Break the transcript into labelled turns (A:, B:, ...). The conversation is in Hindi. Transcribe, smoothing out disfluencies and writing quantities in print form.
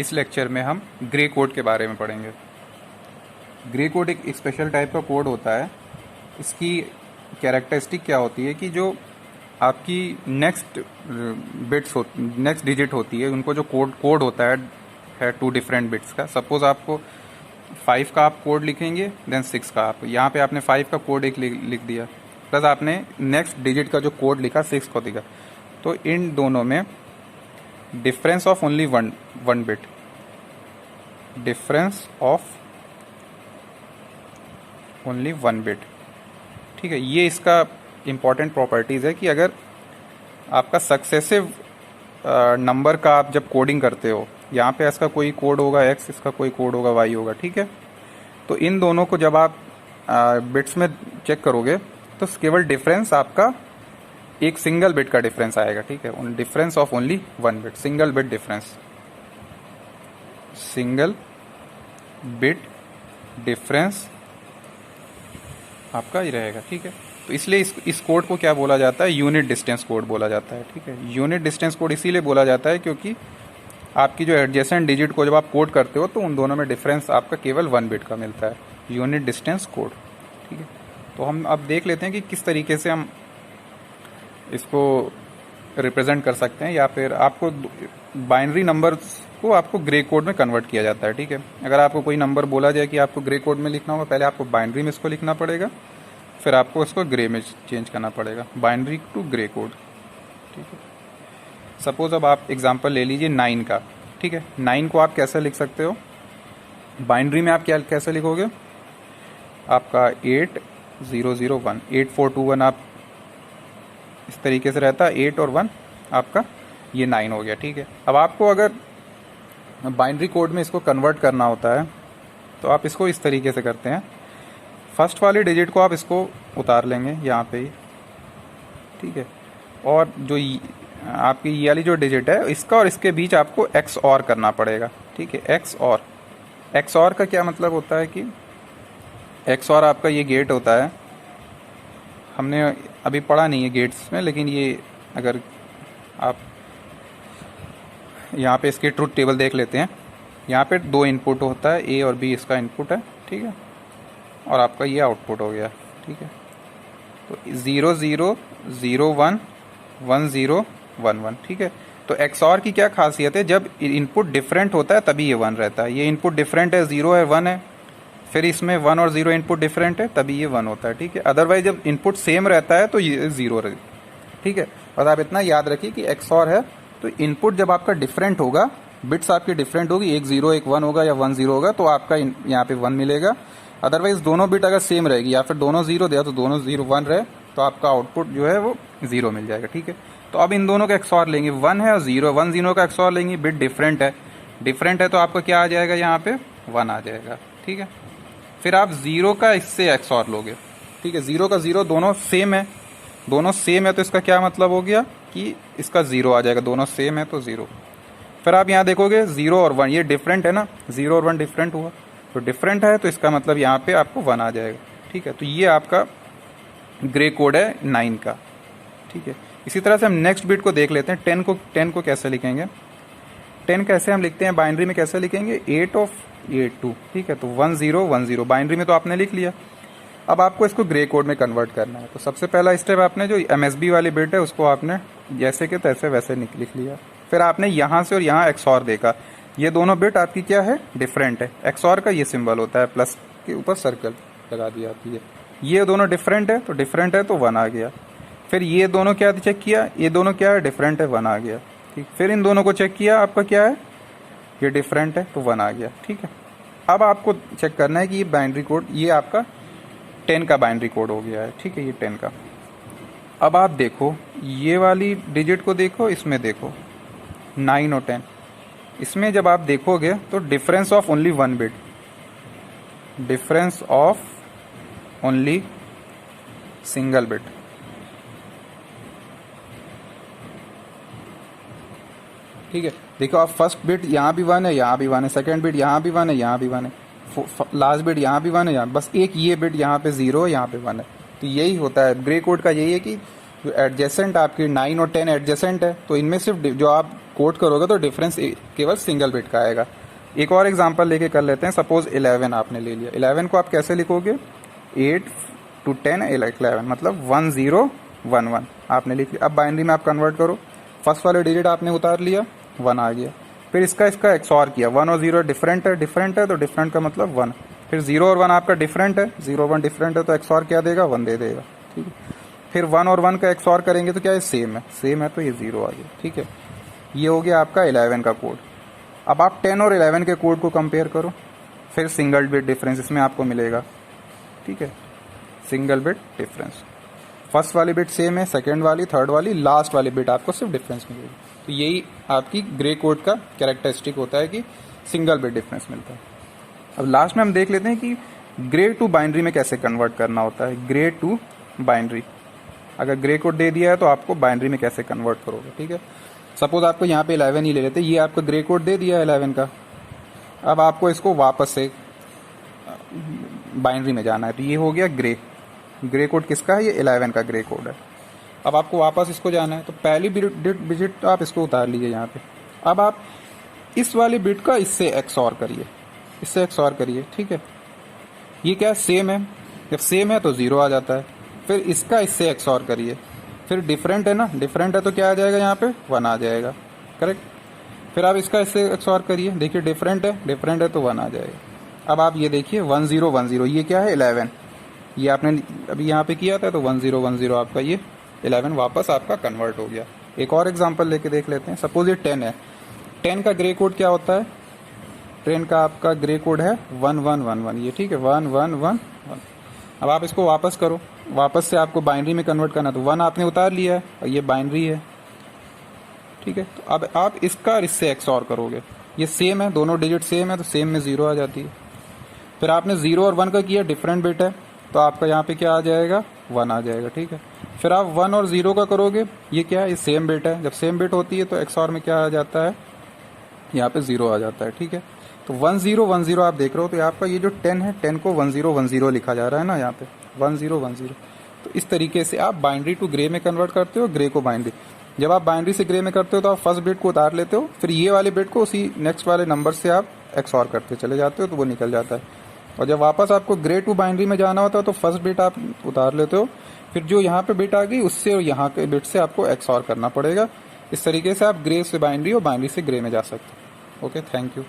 A: इस लेक्चर में हम ग्रे कोड के बारे में पढ़ेंगे। ग्रे कोड एक स्पेशल टाइप का कोड होता है। इसकी कैरेक्टरिस्टिक क्या होती है कि जो आपकी नेक्स्ट डिजिट होती है, उनको जो कोड होता है 2 डिफरेंट बिट्स का। सपोज आपको 5 का आप कोड लिखेंगे, देन 6 का आप यहाँ पे आपने 5 का कोड एक लिख दिया, प्लस आपने नेक्स्ट डिजिट का जो कोड लिखा 6 को दिखा, तो इन दोनों में difference of only one bit, difference of only 1 bit, ठीक है। ये इसका इम्पॉर्टेंट प्रॉपर्टीज़ है कि अगर आपका सक्सेसिव नंबर का आप जब कोडिंग करते हो, यहाँ पे इसका कोई कोड होगा x, इसका कोई कोड होगा y होगा, ठीक है। तो इन दोनों को जब आप बिट्स में चेक करोगे तो केवल डिफरेंस आपका एक सिंगल बिट का डिफरेंस आएगा, ठीक है। Difference of only 1 bit, single bit difference, single bit difference आपका ही रहेगा, ठीक है। तो इसलिए इस कोड को क्या बोला जाता है, यूनिट डिस्टेंस कोड बोला जाता है, ठीक है। यूनिट डिस्टेंस कोड इसीलिए बोला जाता है क्योंकि आपकी जो एडजेसेंट डिजिट को जब आप कोड करते हो तो उन दोनों में डिफरेंस आपका केवल 1 बिट का मिलता है, यूनिट डिस्टेंस कोड, ठीक है। तो हम अब देख लेते हैं कि किस तरीके से हम इसको रिप्रेजेंट कर सकते हैं, या फिर आपको बाइनरी नंबर्स को आपको ग्रे कोड में कन्वर्ट किया जाता है, ठीक है। अगर आपको कोई नंबर बोला जाए कि आपको ग्रे कोड में लिखना होगा, पहले आपको बाइनरी में इसको लिखना पड़ेगा, फिर आपको इसको ग्रे में चेंज करना पड़ेगा, बाइनरी टू ग्रे कोड, ठीक है। सपोज अब आप एग्जांपल ले लीजिए 9 का, ठीक है। 9 को आप कैसे लिख सकते हो, बाइनरी में आप क्या कैसे लिखोगे, आपका 8001 8421 आप इस तरीके से रहता है, 8 और 1 आपका ये 9 हो गया, ठीक है। अब आपको अगर बाइनरी कोड में इसको कन्वर्ट करना होता है तो आप इसको इस तरीके से करते हैं, फर्स्ट वाली डिजिट को आप इसको उतार लेंगे यहाँ पे ही, ठीक है। और जो आपकी ये वाली जो डिजिट है, इसका और इसके बीच आपको एक्स और करना पड़ेगा, ठीक है। एक्स और का क्या मतलब होता है कि एक्स और आपका ये गेट होता है, हमने अभी पढ़ा नहीं है गेट्स में, लेकिन ये अगर आप यहाँ पे इसके ट्रुथ टेबल देख लेते हैं, यहाँ पे 2 इनपुट होता है, ए और बी इसका इनपुट है, ठीक है, और आपका ये आउटपुट हो गया, ठीक है। तो 0 0 0 1 1 0 1 1, ठीक है। तो XOR की क्या खासियत है, जब इनपुट डिफरेंट होता है तभी ये 1 रहता है। ये इनपुट डिफरेंट है, 0 है 1 है, फिर इसमें 1 और 0 इनपुट डिफरेंट है, तभी ये 1 होता है, ठीक है। अदरवाइज जब इनपुट सेम रहता है तो ये 0 रहे, ठीक है। और आप इतना याद रखिए कि XOR है तो इनपुट जब आपका डिफरेंट होगा, बिट्स आपकी डिफरेंट होगी, एक 0 एक 1 होगा या 1 0 होगा, तो आपका यहाँ पे 1 मिलेगा। अदरवाइज दोनों बिट अगर सेम रहेगी या फिर दोनों 0 दिया तो दोनों 0 1 रहे, तो आपका आउटपुट जो है वो 0 मिल जाएगा, ठीक है। तो अब इन दोनों का XOR लेंगे, 1 है और 0, 1 0 का XOR लेंगे, बिट डिफरेंट है तो आपका क्या आ जाएगा, यहाँ पे 1 आ जाएगा, ठीक है। फिर आप 0 का इससे XOR लोगे, ठीक है। 0 का 0 दोनों सेम है तो इसका क्या मतलब हो गया कि इसका 0 आ जाएगा, दोनों सेम है तो 0। फिर आप यहाँ देखोगे 0 और 1 ये डिफरेंट है ना, 0 और 1 डिफरेंट हुआ, तो डिफरेंट है तो इसका मतलब यहाँ पे आपको 1 आ जाएगा, ठीक है। तो ये आपका ग्रे कोड है 9 का, ठीक है। इसी तरह से हम नेक्स्ट बिट को देख लेते हैं, 10 को कैसे लिखेंगे। 10 कैसे हम लिखते हैं बाइनरी में, कैसे लिखेंगे, 8 ऑफ 82, ठीक है। तो 1 0 1 0 बाइनरी में तो आपने लिख लिया। अब आपको इसको ग्रे कोड में कन्वर्ट करना है, तो सबसे पहला स्टेप आपने जो MSB वाली बिट है उसको आपने जैसे के तैसे वैसे लिख लिया। फिर आपने यहाँ से और यहाँ XOR देखा, ये दोनों बिट आपकी क्या है, डिफरेंट है। XOR का ये सिंबल होता है, प्लस के ऊपर सर्कल लगा दी जाती है। ये दोनों डिफरेंट है तो 1 आ गया। फिर ये दोनों क्या चेक किया, ये दोनों क्या है, डिफरेंट है, 1 आ गया, ठीक। फिर इन दोनों को चेक किया, आपका क्या है, ये डिफरेंट है तो 1 आ गया, ठीक है। अब आपको चेक करना है कि ये बाइनरी कोड, ये आपका 10 का बाइनरी कोड हो गया है, ठीक है, ये 10 का। अब आप देखो ये वाली डिजिट को देखो, इसमें देखो 9 और 10, इसमें जब आप देखोगे तो difference of only 1 bit, difference of only single bit, ठीक है। देखो आप फर्स्ट बिट यहाँ भी 1 है, यहाँ भी 1 है, सेकेंड बिट यहाँ भी 1 है, यहाँ भी 1 है, लास्ट बिट यहाँ भी 1 है, यहाँ बस एक ये बिट यहाँ पे 0 है, यहाँ पे 1 है। तो यही होता है ग्रे कोड का, यही है कि जो एडजेसेंट आपकी 9 और 10 एडजेसेंट है, तो इनमें सिर्फ जो आप कोड करोगे तो डिफरेंस केवल सिंगल बिट का आएगा। एक और एग्जांपल लेके कर लेते हैं। सपोज 11 आपने ले लिया, 11 को आप कैसे लिखोगे, 8 to 10 11 मतलब 1011 आपने लिख लिया। अब बाइनरी में आप कन्वर्ट करो, फर्स्ट वाले डिजिट आपने उतार लिया, 1 आ गया। फिर इसका एक्सऑर किया, 1 और 0 डिफरेंट है तो डिफरेंट का मतलब 1। फिर 0 और 1 आपका डिफरेंट है, 0 1 डिफरेंट है तो एक्सऑर क्या देगा, 1 दे देगा, ठीक है। फिर 1 और 1 का एक्सऑर करेंगे तो क्या है, सेम है तो ये 0 आ गया, ठीक है। ये हो गया आपका 11 का कोड। अब आप 10 और 11 के कोड को कंपेयर करो, फिर सिंगल बिट डिफरेंस इसमें आपको मिलेगा, ठीक है, सिंगल बिट डिफरेंस। फर्स्ट वाली बिट सेम है, सेकंड वाली, थर्ड वाली, लास्ट वाली बिट आपको सिर्फ डिफरेंस मिलेगी। तो यही आपकी ग्रे कोड का कैरेक्टरिस्टिक होता है कि सिंगल बिट डिफरेंस मिलता है। अब लास्ट में हम देख लेते हैं कि ग्रे टू बाइनरी में कैसे कन्वर्ट करना होता है। ग्रे टू बाइनरी, अगर ग्रे कोड दे दिया है तो आपको बाइनरी में कैसे कन्वर्ट करोगे, ठीक है। सपोज आपको यहाँ पे 11 ही ले लेते, ये आपको ग्रे कोड दे दिया है 11 का। अब आपको इसको वापस से बाइनरी में जाना है, तो ये हो गया ग्रे कोड किसका है, ये 11 का ग्रे कोड है। अब आपको वापस इसको जाना है, तो पहली डिजिट आप इसको उतार लीजिए यहाँ पे। अब आप इस वाली बिट का इससे एक्सऑर करिए, ठीक है। ये क्या सेम है, जब सेम है तो 0 आ जाता है। फिर इसका इससे एक्सऑर करिए, फिर डिफरेंट है ना, डिफरेंट है तो क्या आ जाएगा, यहाँ पे 1 आ जाएगा, करेक्ट। फिर आप इसका इससे एक्सऑर करिए, देखिए डिफरेंट है तो 1 आ जाएगा। अब आप ये देखिए 1 0 1 0, ये क्या है 11, ये आपने अभी यहाँ पे किया था, तो 1 0 1 0 आपका ये 11 वापस आपका कन्वर्ट हो गया। एक और एग्जांपल लेके देख लेते हैं। सपोज ये 10 है, 10 का ग्रे कोड क्या होता है, 10 का आपका ग्रे कोड है 1 1 1 1, ये ठीक है, 1 1 1 1। अब आप इसको वापस करो, वापस से आपको बाइनरी में कन्वर्ट करना, तो 1 आपने उतार लिया है और ये बाइनरी है, ठीक है। तो अब आप इसका इससे एक्सऑर करोगे, ये सेम है, दोनों डिजिट सेम है तो सेम में 0 आ जाती है। फिर आपने 0 और 1 का किया, डिफरेंट बिट है तो आपका यहाँ पे क्या आ जाएगा, 1 आ जाएगा, ठीक है। फिर आप 1 और 0 का करोगे, ये क्या है, ये सेम बिट है, जब सेम बिट होती है तो एक्सऑर में क्या आ जाता है, यहाँ पे 0 आ जाता है, ठीक है। तो 1 0 1 0 आप देख रहे हो, तो आपका ये जो 10 है, 10 को 1 0 1 0 लिखा जा रहा है ना, यहाँ पे 1 0 1 0। तो इस तरीके से आप बाइनरी टू ग्रे में कन्वर्ट करते हो, ग्रे को बाइनरी। जब आप बाइनरी से ग्रे में करते हो तो आप फर्स्ट बिट को उतार लेते हो, फिर ये वाले बिट को उसी नेक्स्ट वाले नंबर से आप एक्सऑर करते चले जाते हो, तो वो निकल जाता है। और जब वापस आपको ग्रे टू बाइनरी में जाना होता है तो फर्स्ट बिट आप उतार लेते हो, फिर जो यहाँ पे बिट आ गई उससे और यहाँ के बिट से आपको एक्सऑर करना पड़ेगा। इस तरीके से आप ग्रे से बाइनरी और बाइनरी से ग्रे में जा सकते हो। Okay, thank you.